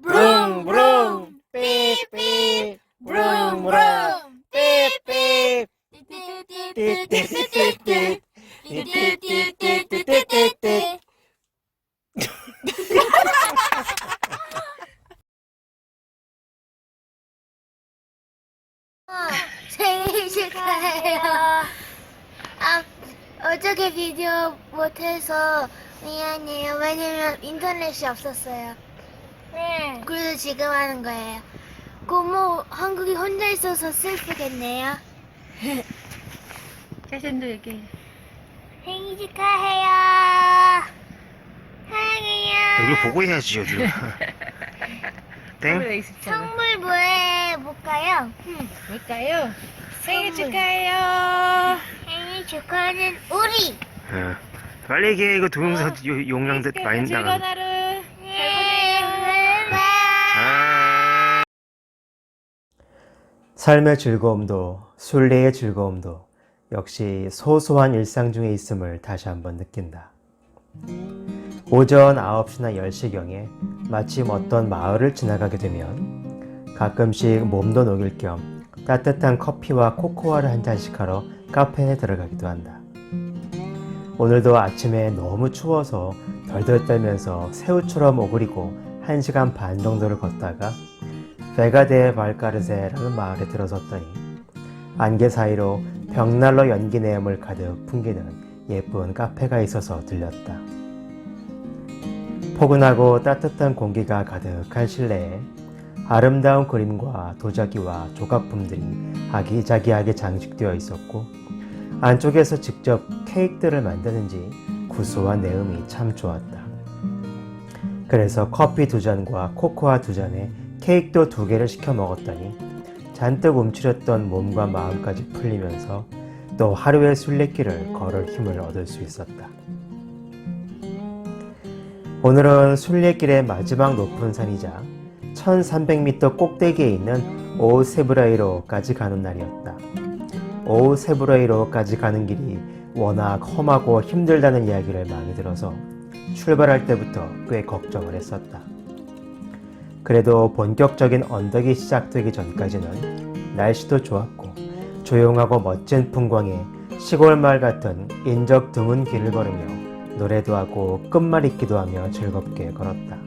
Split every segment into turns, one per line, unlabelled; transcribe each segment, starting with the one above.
브롱 브롱 삐삐 브롱 브롱 삐삐 띠띠띠띠띠 띠띠띠띠띠띠
생일 축하해요. 어저께 비디오 못해서 미안해요. 왜냐면 인터넷이 없었어요.
네.
그래서 지금 하는 거예요. 고모 한국이 혼자 있어서 슬프겠네요.
자신도 얘기해.
생일 축하해요. 사랑해요.
여기 보고 해야지 여기. 땡.
선물 뭘까요?
뭘까요? 생일
선물.
축하해요.
생일 축하하는 우리.
어. 빨리 얘기해. 이거 동영상 용량 많이
즐거운
나가.
하루.
아.
삶의 즐거움도 순례의 즐거움도 역시 소소한 일상 중에 있음을 다시 한번 느낀다. 오전 9시나 10시경에 마침 어떤 마을을 지나가게 되면 가끔씩 몸도 녹일 겸 따뜻한 커피와 코코아를 한 잔씩 하러 카페에 들어가기도 한다. 오늘도 아침에 너무 추워서 덜덜 떨면서 새우처럼 오그리고 1시간 반 정도를 걷다가 베가데 발가르세라는 마을에 들어섰더니 안개 사이로 벽난로 연기 내음을 가득 풍기는 예쁜 카페가 있어서 들렸다. 포근하고 따뜻한 공기가 가득한 실내에 아름다운 그림과 도자기와 조각품들이 아기자기하게 장식되어 있었고 안쪽에서 직접 케이크들을 만드는지 구수한 내음이 참 좋았다. 그래서 커피 2잔과 코코아 2잔에 케이크도 2개를 시켜 먹었더니 잔뜩 움츠렸던 몸과 마음까지 풀리면서 또 하루의 순례길을 걸을 힘을 얻을 수 있었다. 오늘은 순례길의 마지막 높은 산이자 1300m 꼭대기에 있는 오세브라이로까지 가는 날이었다. 오세브라이로까지 가는 길이 워낙 험하고 힘들다는 이야기를 많이 들어서 출발할 때부터 꽤 걱정을 했었다. 그래도 본격적인 언덕이 시작되기 전까지는 날씨도 좋았고 조용하고 멋진 풍광에 시골 마을 같은 인적 드문 길을 걸으며 노래도 하고 끝말잇기도 하며 즐겁게 걸었다.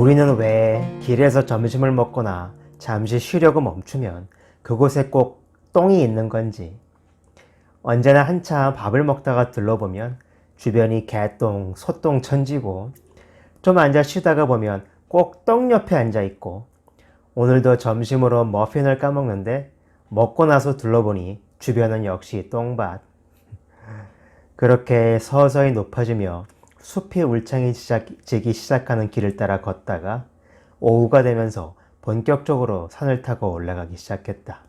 우리는 왜 길에서 점심을 먹거나 잠시 쉬려고 멈추면 그곳에 꼭 똥이 있는 건지, 언제나 한참 밥을 먹다가 둘러보면 주변이 개똥, 소똥 천지고, 좀 앉아 쉬다가 보면 꼭 똥 옆에 앉아 있고, 오늘도 점심으로 머핀을 까먹는데 먹고 나서 둘러보니 주변은 역시 똥밭. 그렇게 서서히 높아지며 숲이 울창해지기 시작하는 길을 따라 걷다가 오후가 되면서 본격적으로 산을 타고 올라가기 시작했다.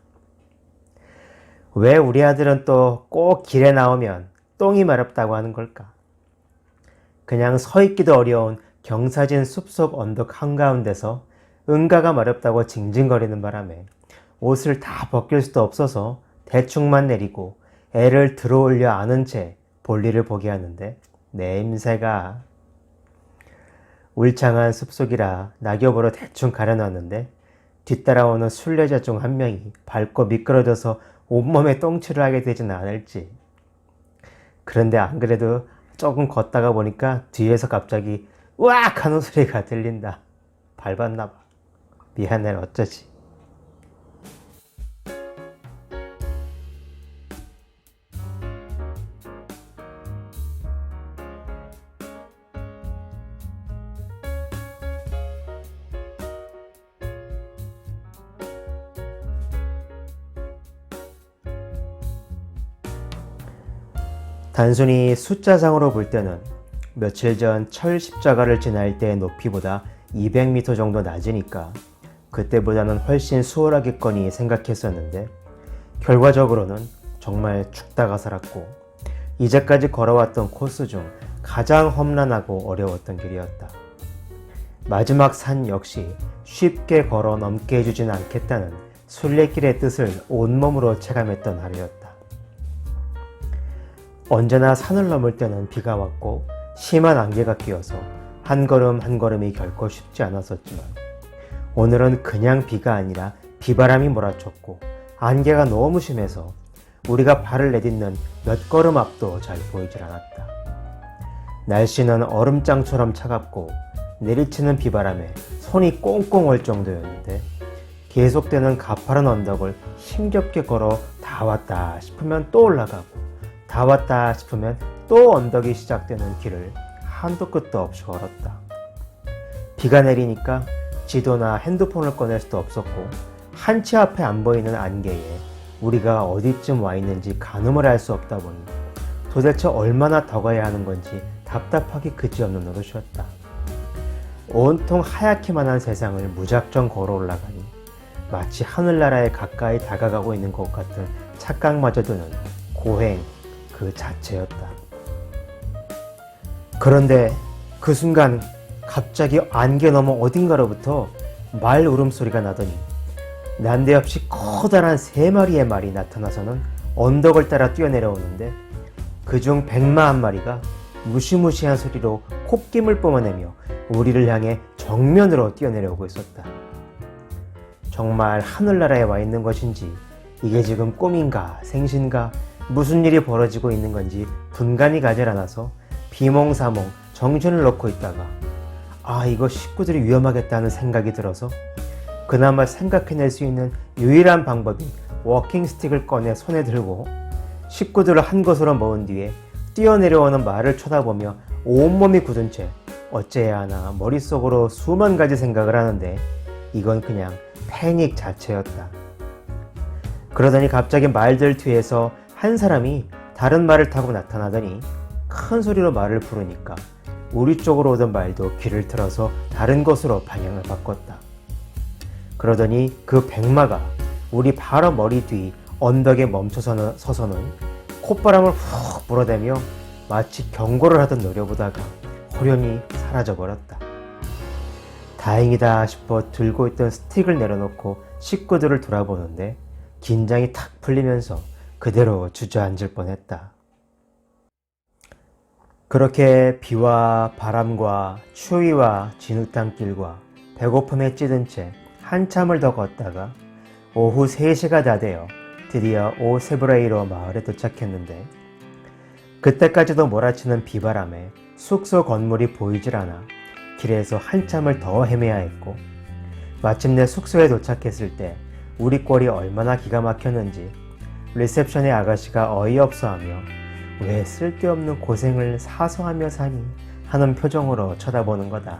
왜 우리 아들은 또 꼭 길에 나오면 똥이 마렵다고 하는 걸까? 그냥 서 있기도 어려운 경사진 숲속 언덕 한가운데서 응가가 마렵다고 징징거리는 바람에 옷을 다 벗길 수도 없어서 대충만 내리고 애를 들어올려 안은 채 볼일을 보게 하는데 냄새가. 울창한 숲속이라 낙엽으로 대충 가려놨는데 뒤따라오는 순례자 중 한 명이 밟고 미끄러져서 온몸에 똥칠을 하게 되지는 않을지. 그런데 안 그래도 조금 걷다가 보니까 뒤에서 갑자기 으악 하는 소리가 들린다. 밟았나 봐. 미안해, 어쩌지. 단순히 숫자상으로 볼 때는 며칠 전 철 십자가를 지날 때의 높이보다 200m 정도 낮으니까 그때보다는 훨씬 수월하겠거니 생각했었는데, 결과적으로는 정말 죽다가 살았고 이제까지 걸어왔던 코스 중 가장 험난하고 어려웠던 길이었다. 마지막 산 역시 쉽게 걸어 넘게 해주진 않겠다는 순례길의 뜻을 온몸으로 체감했던 하루였다. 언제나 산을 넘을 때는 비가 왔고 심한 안개가 끼어서 한 걸음 한 걸음이 결코 쉽지 않았었지만, 오늘은 그냥 비가 아니라 비바람이 몰아쳤고 안개가 너무 심해서 우리가 발을 내딛는 몇 걸음 앞도 잘 보이질 않았다. 날씨는 얼음장처럼 차갑고 내리치는 비바람에 손이 꽁꽁 얼 정도였는데, 계속되는 가파른 언덕을 힘겹게 걸어 다 왔다 싶으면 또 올라가고 다 왔다 싶으면 또 언덕이 시작되는 길을 한도 끝도 없이 걸었다. 비가 내리니까 지도나 핸드폰을 꺼낼 수도 없었고 한치 앞에 안 보이는 안개에 우리가 어디쯤 와 있는지 가늠을 할 수 없다 보니 도대체 얼마나 더 가야 하는 건지 답답하기 그지없는 노릇이었다. 온통 하얗기만 한 세상을 무작정 걸어 올라가니 마치 하늘나라에 가까이 다가가고 있는 것 같은 착각마저 드는 고행 그 자체였다. 그런데 그 순간 갑자기 안개 너머 어딘가로부터 말 울음소리가 나더니 난데없이 커다란 3마리의 말이 나타나서는 언덕을 따라 뛰어내려오는데, 그중 100만 무시무시한 소리로 콧김을 뿜어내며 우리를 향해 정면으로 뛰어내려오고 있었다. 정말 하늘나라에 와 있는 것인지 이게 지금 꿈인가 생신가 무슨 일이 벌어지고 있는 건지 분간이 가질 않아서 비몽사몽 정신을 놓고 있다가 이거 식구들이 위험하겠다는 생각이 들어서 그나마 생각해낼 수 있는 유일한 방법이 워킹 스틱을 꺼내 손에 들고 식구들을 한 곳으로 모은 뒤에 뛰어내려오는 말을 쳐다보며 온몸이 굳은 채 어째야 하나 머릿속으로 수만 가지 생각을 하는데, 이건 그냥 패닉 자체였다. 그러더니 갑자기 말들 뒤에서 한 사람이 다른 말을 타고 나타나더니 큰 소리로 말을 부르니까 우리 쪽으로 오던 말도 귀를 틀어서 다른 곳으로 방향을 바꿨다. 그러더니 그 백마가 우리 바로 머리 뒤 언덕에 서서는 콧바람을 훅 불어대며 마치 경고를 하던 노려보다가 호련히 사라져버렸다. 다행이다 싶어 들고 있던 스틱을 내려놓고 식구들을 돌아보는데 긴장이 탁 풀리면서 그대로 주저앉을 뻔했다. 그렇게 비와 바람과 추위와 진흙탕길과 배고픔에 찌든 채 한참을 더 걷다가 오후 3시가 다 되어 드디어 오세브레이로 마을에 도착했는데, 그때까지도 몰아치는 비바람에 숙소 건물이 보이질 않아 길에서 한참을 더 헤매야 했고, 마침내 숙소에 도착했을 때 우리 꼴이 얼마나 기가 막혔는지 리셉션의 아가씨가 어이없어하며 왜 쓸데없는 고생을 사서 하며 사니 하는 표정으로 쳐다보는 거다.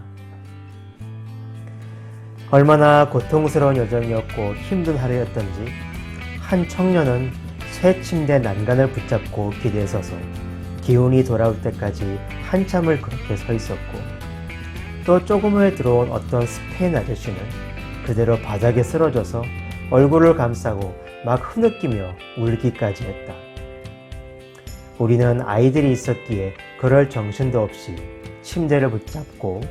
얼마나 고통스러운 여정이었고 힘든 하루였던지 한 청년은 새 침대 난간을 붙잡고 기대에 서서 기운이 돌아올 때까지 한참을 그렇게 서 있었고, 또 조금 후에 들어온 어떤 스페인 아저씨는 그대로 바닥에 쓰러져서 얼굴을 감싸고 막 흐느끼며 울기까지 했다. 우리는 아이들이 있었기에 그럴 정신도 없이 침대를 붙잡고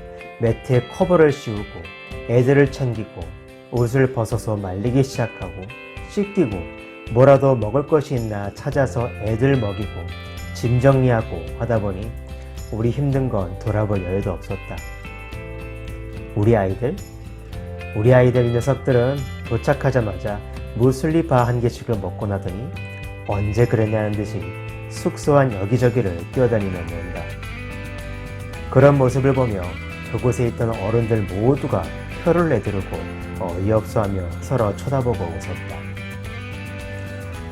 매트에 커버를 씌우고 애들을 챙기고 옷을 벗어서 말리기 시작하고 씻기고 뭐라도 먹을 것이 있나 찾아서 애들 먹이고 짐 정리하고 하다 보니 우리 힘든 건 돌아볼 여유도 없었다. 우리 아이들 이 녀석들은 도착하자마자 무슬리바 한 개씩을 먹고 나더니 언제 그랬냐는 듯이 숙소 안 여기저기를 뛰어다니며 논다. 그런 모습을 보며 그곳에 있던 어른들 모두가 혀를 내두르고 어이없어하며 서로 쳐다보고 웃었다.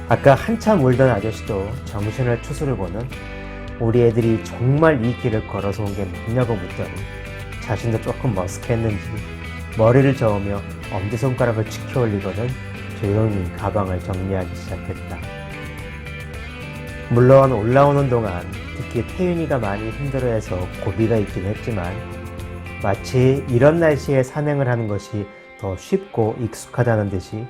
아까 한참 울던 아저씨도 정신을 추스르고는 우리 애들이 정말 이 길을 걸어서 온 게 맞냐고 묻더니 자신도 조금 머쓱했는지 머리를 저으며 엄지손가락을 치켜 올리고는 조용히 가방을 정리하기 시작했다. 물론 올라오는 동안 특히 태윤이가 많이 힘들어해서 고비가 있긴 했지만 마치 이런 날씨에 산행을 하는 것이 더 쉽고 익숙하다는 듯이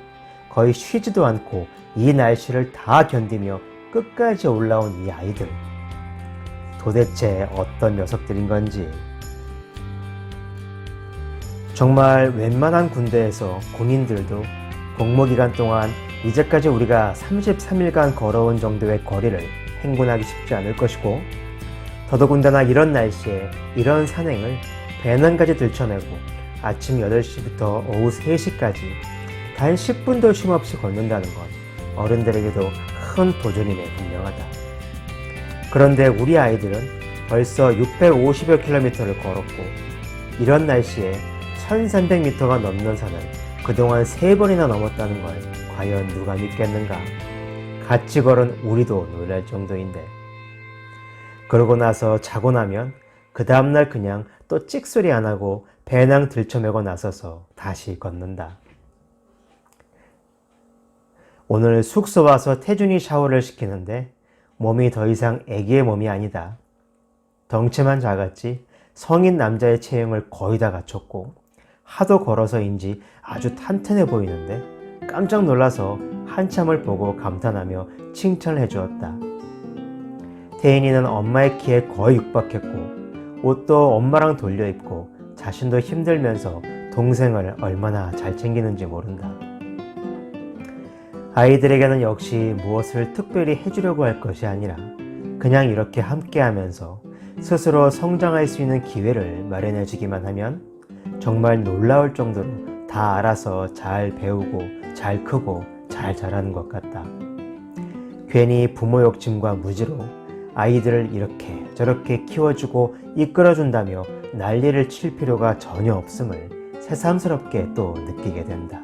거의 쉬지도 않고 이 날씨를 다 견디며 끝까지 올라온 이 아이들, 도대체 어떤 녀석들인 건지. 정말 웬만한 군대에서 군인들도 복무기간 동안 이제까지 우리가 33일간 걸어온 정도의 거리를 행군하기 쉽지 않을 것이고, 더더군다나 이런 날씨에 이런 산행을 배낭까지 들쳐내고 아침 8시부터 오후 3시까지 단 10분도 쉼없이 걷는다는 건 어른들에게도 큰 도전임에 분명하다. 그런데 우리 아이들은 벌써 650여 킬로미터를 걸었고, 이런 날씨에 1300m가 넘는 산을 그동안 3번이나 넘었다는 걸 과연 누가 믿겠는가? 같이 걸은 우리도 놀랄 정도인데. 그러고 나서 자고 나면 그 다음날 그냥 또 찍소리 안 하고 배낭 들쳐매고 나서서 다시 걷는다. 오늘 숙소 와서 태준이 샤워를 시키는데 몸이 더 이상 애기의 몸이 아니다. 덩치만 작았지 성인 남자의 체형을 거의 다 갖췄고 하도 걸어서인지 아주 탄탄해 보이는데 깜짝 놀라서 한참을 보고 감탄하며 칭찬을 해주었다. 태인이는 엄마의 키에 거의 육박했고 옷도 엄마랑 돌려 입고 자신도 힘들면서 동생을 얼마나 잘 챙기는지 모른다. 아이들에게는 역시 무엇을 특별히 해주려고 할 것이 아니라 그냥 이렇게 함께하면서 스스로 성장할 수 있는 기회를 마련해 주기만 하면 정말 놀라울 정도로 다 알아서 잘 배우고 잘 크고 잘 자라는 것 같다. 괜히 부모 욕심과 무지로 아이들을 이렇게 저렇게 키워주고 이끌어준다며 난리를 칠 필요가 전혀 없음을 새삼스럽게 또 느끼게 된다.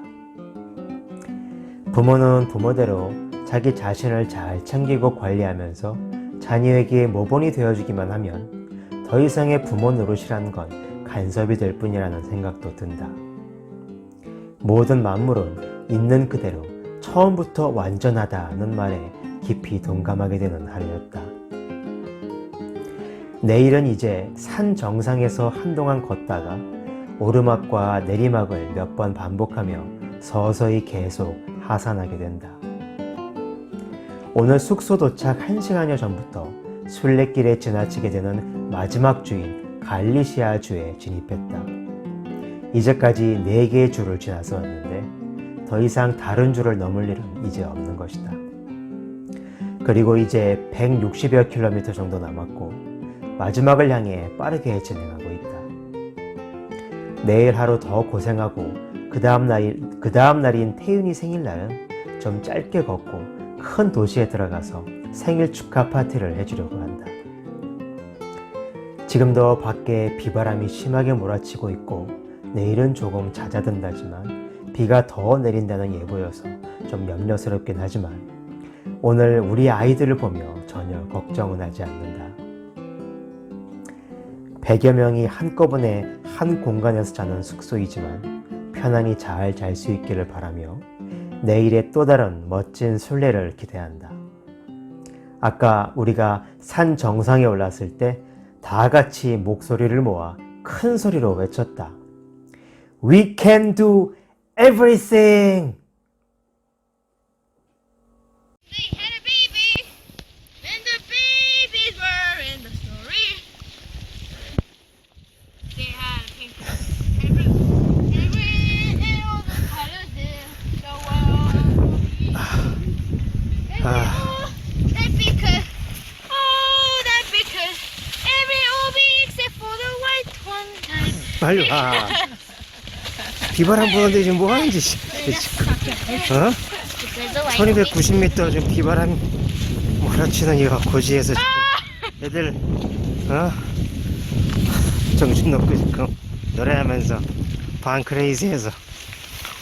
부모는 부모대로 자기 자신을 잘 챙기고 관리하면서 자녀에게 모본이 되어주기만 하면 더 이상의 부모 노릇이란 건 간섭이 될 뿐이라는 생각도 든다. 모든 만물은 있는 그대로 처음부터 완전하다는 말에 깊이 동감하게 되는 하루였다. 내일은 이제 산 정상에서 한동안 걷다가 오르막과 내리막을 몇 번 반복하며 서서히 계속 하산하게 된다. 오늘 숙소 도착 1시간여 전부터 순례길에 지나치게 되는 마지막 주인 갈리시아 주에 진입했다. 이제까지 4개의 주를 지나서 왔는데 더 이상 다른 주를 넘을 일은 이제 없는 것이다. 그리고 이제 160여 킬로미터 정도 남았고 마지막을 향해 빠르게 진행하고 있다. 내일 하루 더 고생하고 그 다음 날인 태윤이 생일날은 좀 짧게 걷고 큰 도시에 들어가서 생일 축하 파티를 해주려고 한다. 지금도 밖에 비바람이 심하게 몰아치고 있고 내일은 조금 잦아든다지만 비가 더 내린다는 예보여서 좀 염려스럽긴 하지만 오늘 우리 아이들을 보며 전혀 걱정은 하지 않는다. 100여 명이 한꺼번에 한 공간에서 자는 숙소이지만 편안히 잘 잘 수 있기를 바라며 내일의 또 다른 멋진 순례를 기대한다. 아까 우리가 산 정상에 올랐을 때 다 같이 목소리를 모아 큰 소리로 외쳤다. We can do everything!
They had a baby, and the babies were in the story. They had a pink and blue and red and all the colors in the world. That because, oh, that because every OB except for the white one time.
빨리 와. 비바람 부는데 지금 뭐 하는지 지금. 어?
Because the white
1290m 지금 비바람이 몰아치는 이 고지에서 지금 애들 정신 놓고 지금 노래하면서 반 크레이지해서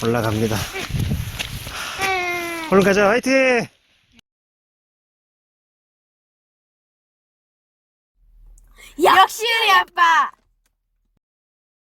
올라갑니다. 오늘 가자, 화이팅!
역시 우리 아빠.